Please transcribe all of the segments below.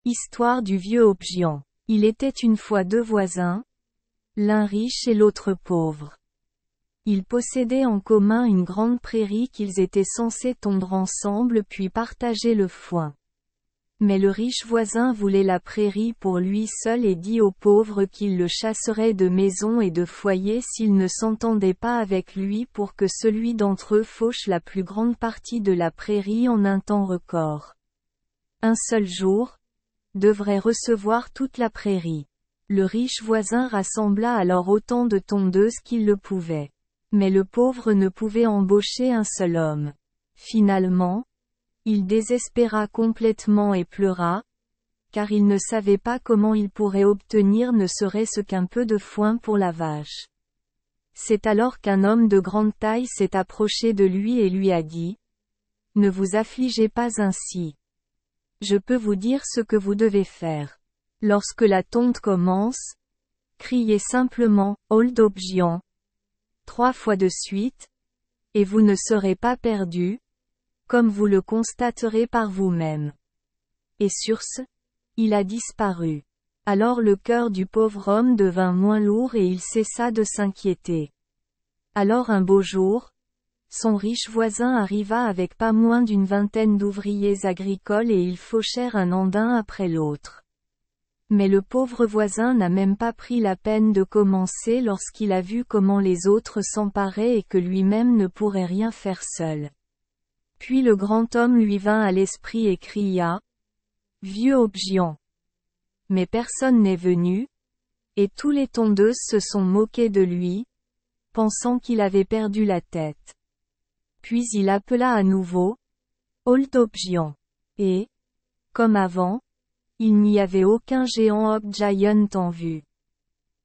Histoire du vieux Objian. Il était une fois deux voisins, l'un riche et l'autre pauvre. Ils possédaient en commun une grande prairie qu'ils étaient censés tondre ensemble puis partager le foin. Mais le riche voisin voulait la prairie pour lui seul et dit au pauvre qu'il le chasserait de maison et de foyer s'il ne s'entendait pas avec lui pour que celui d'entre eux fauche la plus grande partie de la prairie en un temps record. Un seul jour devrait recevoir toute la prairie. Le riche voisin rassembla alors autant de tondeuses qu'il le pouvait. Mais le pauvre ne pouvait embaucher un seul homme. Finalement, il désespéra complètement et pleura, car il ne savait pas comment il pourrait obtenir ne serait-ce qu'un peu de foin pour la vache. C'est alors qu'un homme de grande taille s'est approché de lui et lui a dit : « Ne vous affligez pas ainsi. Je peux vous dire ce que vous devez faire. Lorsque la tonte commence, criez simplement « Old Objian » 3 fois de suite, et vous ne serez pas perdu, comme vous le constaterez par vous-même. Et sur ce, il a disparu. Alors le cœur du pauvre homme devint moins lourd et il cessa de s'inquiéter. Alors un beau jour, son riche voisin arriva avec pas moins d'une vingtaine d'ouvriers agricoles et ils fauchèrent un andin après l'autre. Mais le pauvre voisin n'a même pas pris la peine de commencer lorsqu'il a vu comment les autres s'emparaient et que lui-même ne pourrait rien faire seul. Puis le grand homme lui vint à l'esprit et cria : « Vieux Objian !» Mais personne n'est venu, et tous les tondeuses se sont moqués de lui, pensant qu'il avait perdu la tête. Puis il appela à nouveau : « Old Objian !» Et, comme avant, il n'y avait aucun géant Obgiant en vue.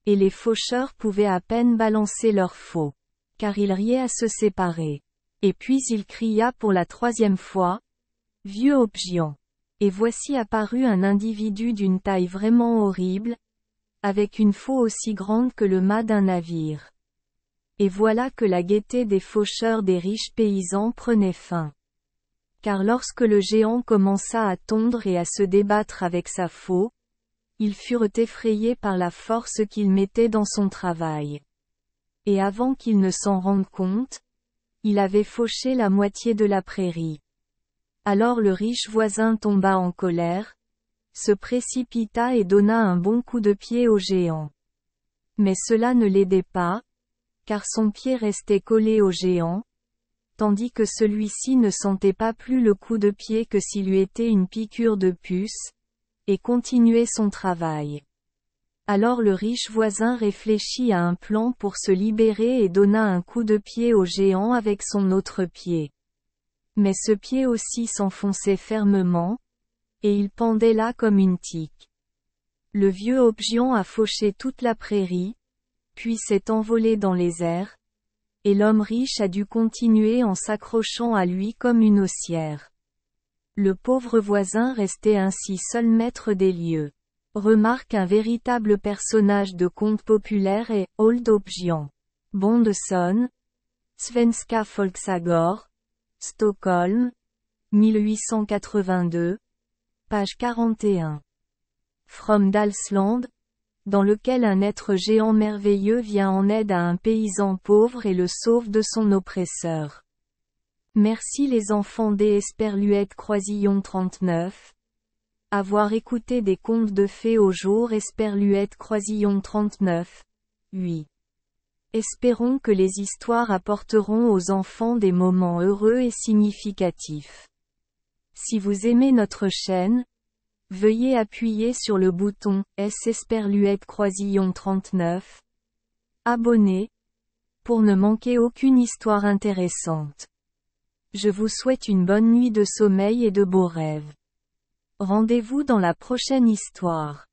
Et les faucheurs pouvaient à peine balancer leurs faux, car ils riaient à se séparer. Et puis il cria pour la 3e fois : « Vieux Objian !» Et voici apparu un individu d'une taille vraiment horrible, avec une faux aussi grande que le mât d'un navire. Et voilà que la gaieté des faucheurs des riches paysans prenait fin. Car lorsque le géant commença à tondre et à se débattre avec sa faux, ils furent effrayés par la force qu'il mettait dans son travail. Et avant qu'ils ne s'en rendent compte, il avait fauché la moitié de la prairie. Alors le riche voisin tomba en colère, se précipita et donna un bon coup de pied au géant. Mais cela ne l'aidait pas, car son pied restait collé au géant, tandis que celui-ci ne sentait pas plus le coup de pied que s'il eût été une piqûre de puce, et continuait son travail. Alors le riche voisin réfléchit à un plan pour se libérer et donna un coup de pied au géant avec son autre pied. Mais ce pied aussi s'enfonçait fermement, et il pendait là comme une tique. Le vieux Objian a fauché toute la prairie, puis s'est envolé dans les airs, et l'homme riche a dû continuer en s'accrochant à lui comme une haussière. Le pauvre voisin restait ainsi seul maître des lieux. Remarque un véritable personnage de conte populaire est Old Objian. Bondeson, Svenska Folksagor, Stockholm, 1882, page 41. From Dalsland, dans lequel un être géant merveilleux vient en aide à un paysan pauvre et le sauve de son oppresseur. Merci les enfants des Esperluette Croisillon 39. Avoir écouté des contes de fées au jour Esperluette Croisillon 39. 8. Espérons que les histoires apporteront aux enfants des moments heureux et significatifs. Si vous aimez notre chaîne, veuillez appuyer sur le bouton S Esperluette Croisillon 39. Abonner, pour ne manquer aucune histoire intéressante. Je vous souhaite une bonne nuit de sommeil et de beaux rêves. Rendez-vous dans la prochaine histoire.